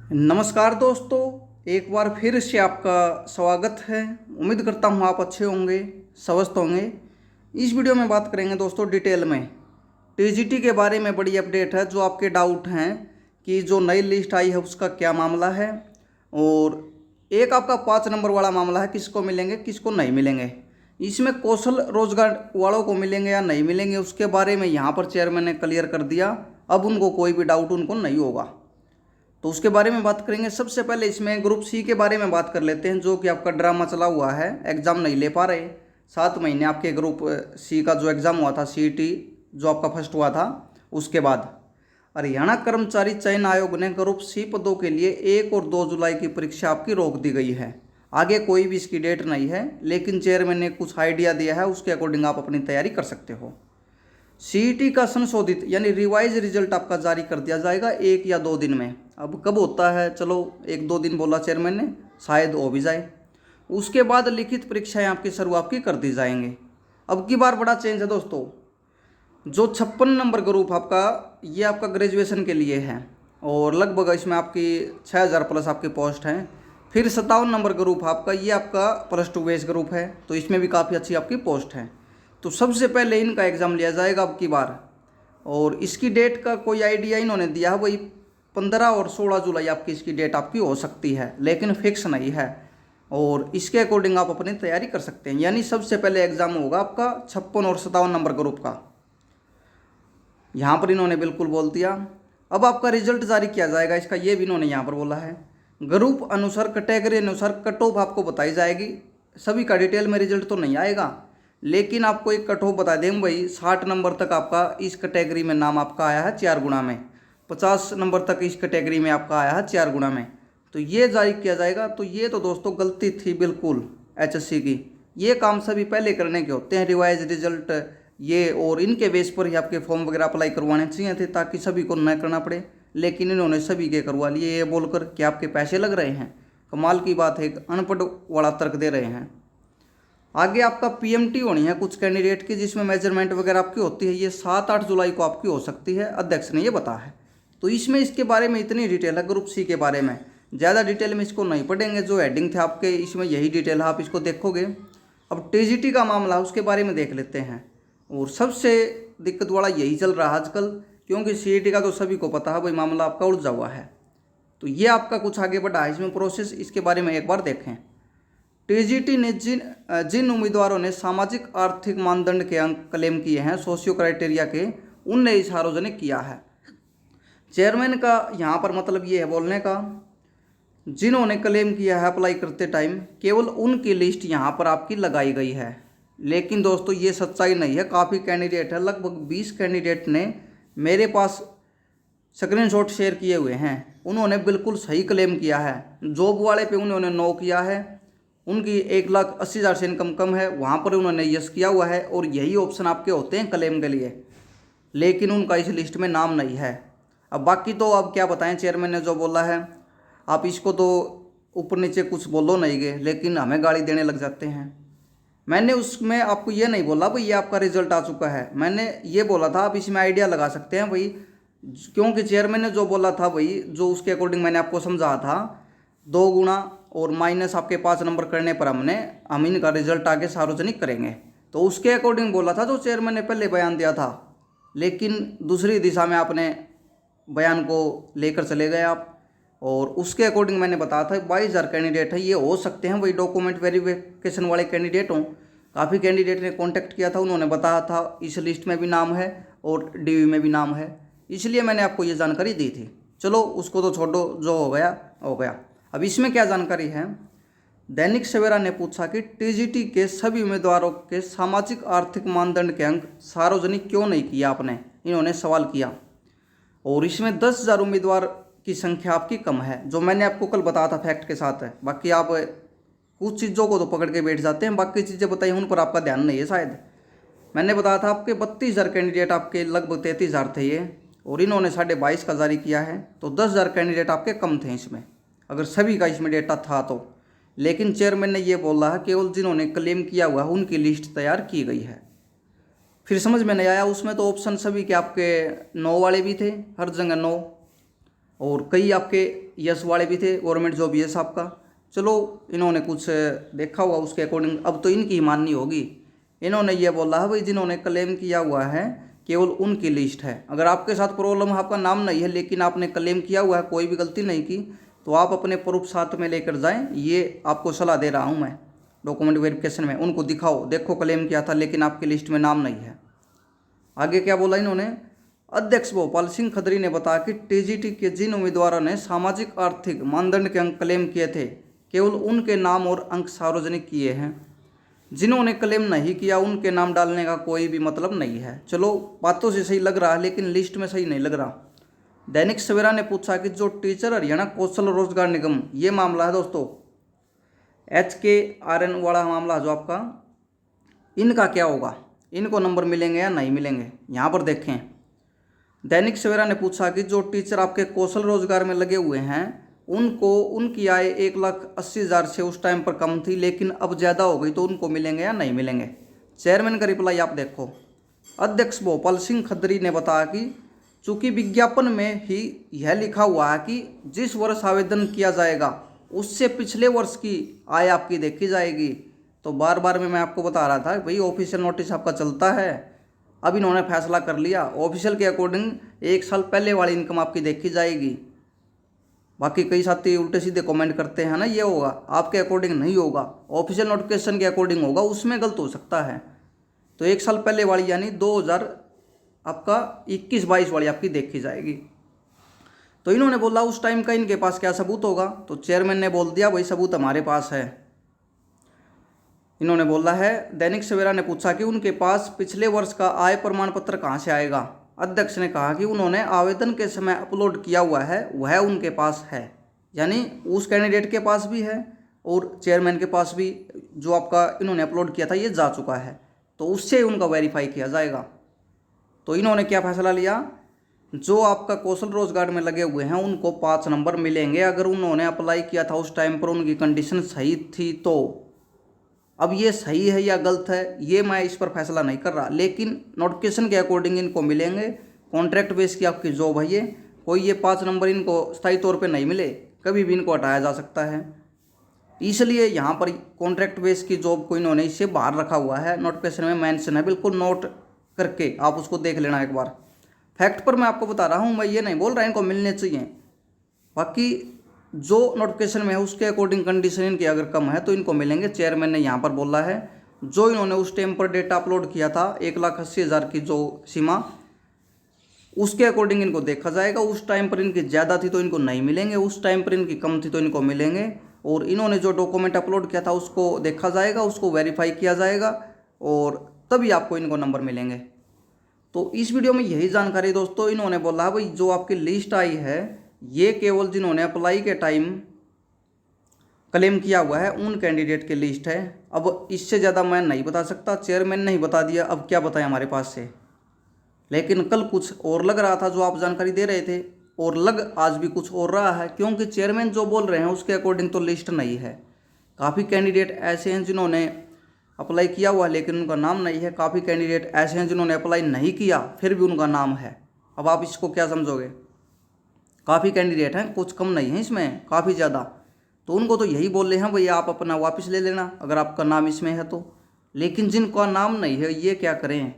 नमस्कार दोस्तों, एक बार फिर से आपका स्वागत है। उम्मीद करता हूँ आप अच्छे होंगे, स्वस्थ होंगे। इस वीडियो में बात करेंगे दोस्तों डिटेल में टीजीटी के बारे में। बड़ी अपडेट है। जो आपके डाउट हैं कि जो नई लिस्ट आई है उसका क्या मामला है, और एक आपका 5 नंबर वाला मामला है, किसको मिलेंगे किसको नहीं मिलेंगे, इसमें कौशल रोजगार वालों को मिलेंगे या नहीं मिलेंगे, उसके बारे में यहाँ पर चेयरमैन ने क्लियर कर दिया। अब उनको कोई भी डाउट उनको नहीं होगा, तो उसके बारे में बात करेंगे। सबसे पहले इसमें ग्रुप सी के बारे में बात कर लेते हैं, जो कि आपका ड्रामा चला हुआ है, एग्ज़ाम नहीं ले पा रहे। 7 महीने आपके ग्रुप सी का जो एग्ज़ाम हुआ था, सीईटी जो आपका फर्स्ट हुआ था, उसके बाद हरियाणा कर्मचारी चयन आयोग ने ग्रुप सी पदों के लिए 1 और 2 जुलाई की परीक्षा आपकी रोक दी गई है। आगे कोई भी इसकी डेट नहीं है, लेकिन चेयरमैन ने कुछ आइडिया दिया है, उसके अकॉर्डिंग आप अपनी तैयारी कर सकते हो। सीईटी का संशोधित यानी रिवाइज रिजल्ट आपका जारी कर दिया जाएगा 1 या 2 दिन में। अब कब होता है, चलो 1-2 दिन बोला चेयरमैन ने, शायद हो भी जाए। उसके बाद लिखित परीक्षाएं आपकी शुरू आपकी कर दी जाएंगे। अब की बार बड़ा चेंज है दोस्तों। जो 56 नंबर ग्रुप आपका, ये आपका ग्रेजुएशन के लिए है, और लगभग इसमें आपकी 6000 प्लस आपकी पोस्ट हैं। फिर 57 नंबर ग्रुप आपका, ये आपका +2 बेस ग्रुप है, तो इसमें भी काफ़ी अच्छी आपकी पोस्ट है। तो सबसे पहले इनका एग्ज़ाम लिया जाएगा अब की बार, और इसकी डेट का कोई आइडिया इन्होंने दिया है, वही 15 और 16 जुलाई आपकी इसकी डेट आपकी हो सकती है, लेकिन फिक्स नहीं है। और इसके अकॉर्डिंग आप अपनी तैयारी कर सकते हैं। यानी सबसे पहले एग्ज़ाम होगा आपका 56 और 57 नंबर ग्रुप का, यहाँ पर इन्होंने बिल्कुल बोल दिया। अब आपका रिजल्ट जारी किया जाएगा इसका, ये भी इन्होंने यहाँ पर बोला है। ग्रुप अनुसार, कैटेगरी अनुसार कट ऑफ आपको बताई जाएगी। सभी का डिटेल में रिजल्ट तो नहीं आएगा, लेकिन आपको एक कट ऑफ बता दें भाई। 60 नंबर तक आपका इस कैटेगरी में नाम आपका आया है 4 गुना में, 50 नंबर तक इस कैटेगरी में आपका आया है 4 गुना में, तो ये जारी किया जाएगा। तो ये तो दोस्तों गलती थी बिल्कुल एचएससी की। ये काम सभी पहले करने के होते हैं, रिवाइज रिजल्ट ये, और इनके बेस पर ही आपके फॉर्म वगैरह अप्लाई करवाने चाहिए थे, ताकि सभी को न करना पड़े। लेकिन इन्होंने सभी के करवा लिए, ये बोलकर कि आपके पैसे लग रहे हैं। कमाल की बात है, एक अनपढ़ वाला तर्क दे रहे हैं। आगे आपका पीएमटी होनी है कुछ कैंडिडेट की, जिसमें मेजरमेंट वगैरह आपकी होती है। ये 7-8 जुलाई को आपकी हो सकती है, अध्यक्ष ने ये बताया है। तो इसमें इसके बारे में इतनी डिटेल है ग्रुप सी के बारे में, ज़्यादा डिटेल में इसको नहीं पढ़ेंगे। जो हेडिंग थे आपके इसमें यही डिटेल है, आप इसको देखोगे। अब टीजीटी का मामला है, उसके बारे में देख लेते हैं। और सबसे दिक्कत वाला यही चल रहा है आजकल, क्योंकि सीईटी का तो सभी को पता है भाई, मामला आपका उलझा हुआ है। तो ये आपका कुछ आगे बढ़ा है इसमें प्रोसेस, इसके बारे में एक बार देखें। टीजीटी ने जिन उम्मीदवारों ने सामाजिक आर्थिक मानदंड के अंक क्लेम किए हैं सोशियो क्राइटेरिया के, उनने इस सार्वजनिक किया है। चेयरमैन का यहाँ पर मतलब ये है बोलने का, जिन्होंने क्लेम किया है अप्लाई करते टाइम, केवल उनकी लिस्ट यहाँ पर आपकी लगाई गई है। लेकिन दोस्तों ये सच्चाई नहीं है। काफ़ी कैंडिडेट है, लगभग 20 कैंडिडेट ने मेरे पास स्क्रीनशॉट शेयर किए हुए हैं। उन्होंने बिल्कुल सही क्लेम किया है। जॉब वाले पे उन्होंने नो किया है, उनकी 1,80,000 से इनकम कम है, वहाँ पर उन्होंने यस किया हुआ है, और यही ऑप्शन आपके होते हैं क्लेम के लिए। लेकिन उनका इस लिस्ट में नाम नहीं है। अब बाकी तो अब क्या बताएं, चेयरमैन ने जो बोला है, आप इसको तो ऊपर नीचे कुछ बोलो नहीं गए, लेकिन हमें गाली देने लग जाते हैं। मैंने उसमें आपको ये नहीं बोला भाई ये आपका रिजल्ट आ चुका है, मैंने ये बोला था आप इसमें आइडिया लगा सकते हैं भाई। क्योंकि चेयरमैन ने जो बोला था भाई, जो उसके अकॉर्डिंग मैंने आपको समझा था, 2 गुना और माइनस आपके 5 नंबर करने पर हम इनका रिजल्ट आगे सार्वजनिक करेंगे। तो उसके अकॉर्डिंग बोला था जो चेयरमैन ने पहले बयान दिया था, लेकिन दूसरी दिशा में आपने बयान को लेकर चले गए आप। और उसके अकॉर्डिंग मैंने बताया था 22,000 कैंडिडेट है, ये हो सकते हैं वही डॉक्यूमेंट वेरिफिकेशन वाले कैंडिडेट हों। काफ़ी कैंडिडेट ने कांटेक्ट किया था, उन्होंने बताया था इस लिस्ट में भी नाम है और डीवी में भी नाम है, इसलिए मैंने आपको ये जानकारी दी थी। चलो उसको तो छोड़ो, जो हो गया हो गया। अब इसमें क्या जानकारी है, दैनिक सवेरा ने पूछा कि टीजीटी के सभी उम्मीदवारों के सामाजिक आर्थिक मानदंड के अंक सार्वजनिक क्यों नहीं किया आपने, इन्होंने सवाल किया। और इसमें 10,000 उम्मीदवार की संख्या आपकी कम है, जो मैंने आपको कल बताया था फैक्ट के साथ है। बाकी आप कुछ चीज़ों को तो पकड़ के बैठ जाते हैं, बाकी चीज़ें बताई उन पर आपका ध्यान नहीं है शायद। मैंने बताया था आपके 32,000 कैंडिडेट, आपके लगभग 33,000 थे ये, और इन्होंने 22,500 का जारी किया है, तो 10,000 कैंडिडेट आपके कम थे इसमें, अगर सभी का इसमें डेटा था तो। लेकिन चेयरमैन ने ये बोला है केवल जिन्होंने क्लेम किया हुआ है उनकी लिस्ट तैयार की गई है। फिर समझ में नहीं आया, उसमें तो ऑप्शन सभी के आपके 9 वाले भी थे, हर जगह 9, और कई आपके यस वाले भी थे, गवर्नमेंट जॉब यस आपका। चलो इन्होंने कुछ देखा हुआ उसके अकॉर्डिंग अब तो इनकी माननी होगी। इन्होंने ये बोला है भाई जिन्होंने क्लेम किया हुआ है केवल उनकी लिस्ट है। अगर आपके साथ प्रॉब्लम है, आपका नाम नहीं है लेकिन आपने क्लेम किया हुआ है, कोई भी गलती नहीं की, तो आप अपने प्रूफ साथ में लेकर जाएं। ये आपको सलाह दे रहा हूं मैं। डॉक्यूमेंट वेरिफिकेशन में उनको दिखाओ, देखो क्लेम किया था लेकिन आपकी लिस्ट में नाम नहीं है। आगे क्या बोला इन्होंने, अध्यक्ष भोपाल सिंह खत्री ने बताया कि टीजीटी के जिन उम्मीदवारों ने सामाजिक आर्थिक मानदंड के अंक क्लेम किए थे केवल उनके नाम और अंक सार्वजनिक किए हैं। जिन्होंने क्लेम नहीं किया उनके नाम डालने का कोई भी मतलब नहीं है। चलो बातों से सही लग रहा है लेकिन लिस्ट में सही नहीं लग रहा। दैनिक सवेरा ने पूछा कि जो टीचर हरियाणा कौशल रोजगार निगम, ये मामला है दोस्तों, HKRN वाला मामला जो आपका, इनका क्या होगा, इनको नंबर मिलेंगे या नहीं मिलेंगे। यहाँ पर देखें, दैनिक सवेरा ने पूछा कि जो टीचर आपके कौशल रोजगार में लगे हुए हैं उनको उनकी आय 1,80,000 से उस टाइम पर कम थी लेकिन अब ज़्यादा हो गई, तो उनको मिलेंगे या नहीं मिलेंगे। चेयरमैन का रिप्लाई आप देखो। अध्यक्ष भोपाल सिंह खत्री ने बताया कि चूंकि विज्ञापन में ही यह लिखा हुआ है कि जिस वर्ष आवेदन किया जाएगा उससे पिछले वर्ष की आय आपकी देखी जाएगी, तो बार बार में मैं आपको बता रहा था भाई ऑफिशियल नोटिस आपका चलता है। अब इन्होंने फैसला कर लिया, ऑफिशियल के अकॉर्डिंग 1 साल पहले वाली इनकम आपकी देखी जाएगी। बाकी कई साथी उल्टे सीधे कमेंट करते हैं ना, ये होगा, आपके अकॉर्डिंग नहीं होगा, ऑफिशियल नोटिफिकेशन के अकॉर्डिंग होगा, उसमें गलत हो सकता है। तो 1 साल पहले वाली यानी 2021-22 वाली आपकी देखी जाएगी। तो इन्होंने बोला उस टाइम का इनके पास क्या सबूत होगा, तो चेयरमैन ने बोल दिया वही सबूत हमारे पास है। इन्होंने बोला है, दैनिक सवेरा ने पूछा कि उनके पास पिछले वर्ष का आय प्रमाण पत्र कहाँ से आएगा। अध्यक्ष ने कहा कि उन्होंने आवेदन के समय अपलोड किया हुआ है वह उनके पास है, यानी उस कैंडिडेट के पास भी है और चेयरमैन के पास भी, जो आपका इन्होंने अपलोड किया था ये जा चुका है, तो उससे उनका वेरीफाई किया जाएगा। तो इन्होंने क्या फैसला लिया, जो आपका कौशल रोजगार में लगे हुए हैं उनको 5 नंबर मिलेंगे अगर उन्होंने अप्लाई किया था उस टाइम पर उनकी कंडीशन सही थी तो। अब ये सही है या गलत है ये मैं इस पर फैसला नहीं कर रहा, लेकिन नोटिफिकेशन के अकॉर्डिंग इनको मिलेंगे। कॉन्ट्रैक्ट बेस की आपकी जॉब है ये, कोई ये 5 नंबर इनको स्थायी तौर पे नहीं मिले, कभी भी इनको हटाया जा सकता है। इसलिए यहाँ पर कॉन्ट्रैक्ट बेस की जॉब को इन्होंने इससे बाहर रखा हुआ है, नोटिफिकेशन में मेंशन है, बिल्कुल नोट करके आप उसको देख लेना एक बार। फैक्ट पर मैं आपको बता रहा हूँ, मैं ये नहीं बोल रहा इनको मिलने चाहिए। बाकी जो नोटिफिकेशन में है उसके अकॉर्डिंग कंडीशन इनकी अगर कम है तो इनको मिलेंगे। चेयरमैन ने यहाँ पर बोला है जो इन्होंने उस टाइम पर डेटा अपलोड किया था 1,80,000 की जो सीमा, उसके अकॉर्डिंग इनको देखा जाएगा। उस टाइम पर इनकी ज़्यादा थी तो इनको नहीं मिलेंगे, उस टाइम पर इनकी कम थी तो इनको मिलेंगे। और इन्होंने जो डॉक्यूमेंट अपलोड किया था उसको देखा जाएगा, उसको वेरीफाई किया जाएगा और तभी आपको इनको नंबर मिलेंगे। तो इस वीडियो में यही जानकारी दोस्तों। इन्होंने बोला भाई जो आपकी लिस्ट आई है ये केवल जिन्होंने अप्लाई के टाइम क्लेम किया हुआ है उन कैंडिडेट की लिस्ट है। अब इससे ज़्यादा मैं नहीं बता सकता, चेयरमैन ने ही बता दिया, अब क्या बताएं हमारे पास से। लेकिन कल कुछ और लग रहा था जो आप जानकारी दे रहे थे, और लग आज भी कुछ और रहा है, क्योंकि चेयरमैन जो बोल रहे हैं उसके अकॉर्डिंग तो लिस्ट नहीं है। काफ़ी कैंडिडेट ऐसे हैं जिन्होंने अप्लाई किया हुआ लेकिन उनका नाम नहीं है, काफ़ी कैंडिडेट ऐसे हैं जिन्होंने अप्लाई नहीं किया फिर भी उनका नाम है। अब आप इसको क्या समझोगे, काफ़ी कैंडिडेट हैं, कुछ कम नहीं है इसमें, काफ़ी ज़्यादा। तो उनको तो यही बोल रहे हैं भैया आप अपना वापस ले लेना अगर आपका नाम इसमें है तो। लेकिन जिनका नाम नहीं है ये क्या करें,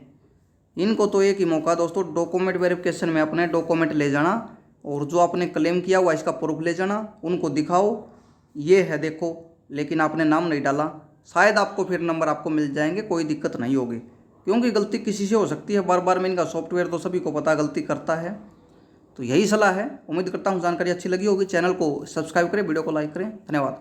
इनको तो एक ही मौका दोस्तों, डॉक्यूमेंट वेरिफिकेशन में अपने डॉक्यूमेंट ले जाना और जो आपने क्लेम किया हुआ इसका प्रूफ ले जाना, उनको दिखाओ ये है देखो, लेकिन आपने नाम नहीं डाला, शायद आपको फिर नंबर आपको मिल जाएंगे, कोई दिक्कत नहीं होगी। क्योंकि गलती किसी से हो सकती है, बार बार में इनका सॉफ्टवेयर तो सभी को पता गलती करता है। तो यही सलाह है, उम्मीद करता हूँ जानकारी अच्छी लगी होगी। चैनल को सब्सक्राइब करें, वीडियो को लाइक करें, धन्यवाद।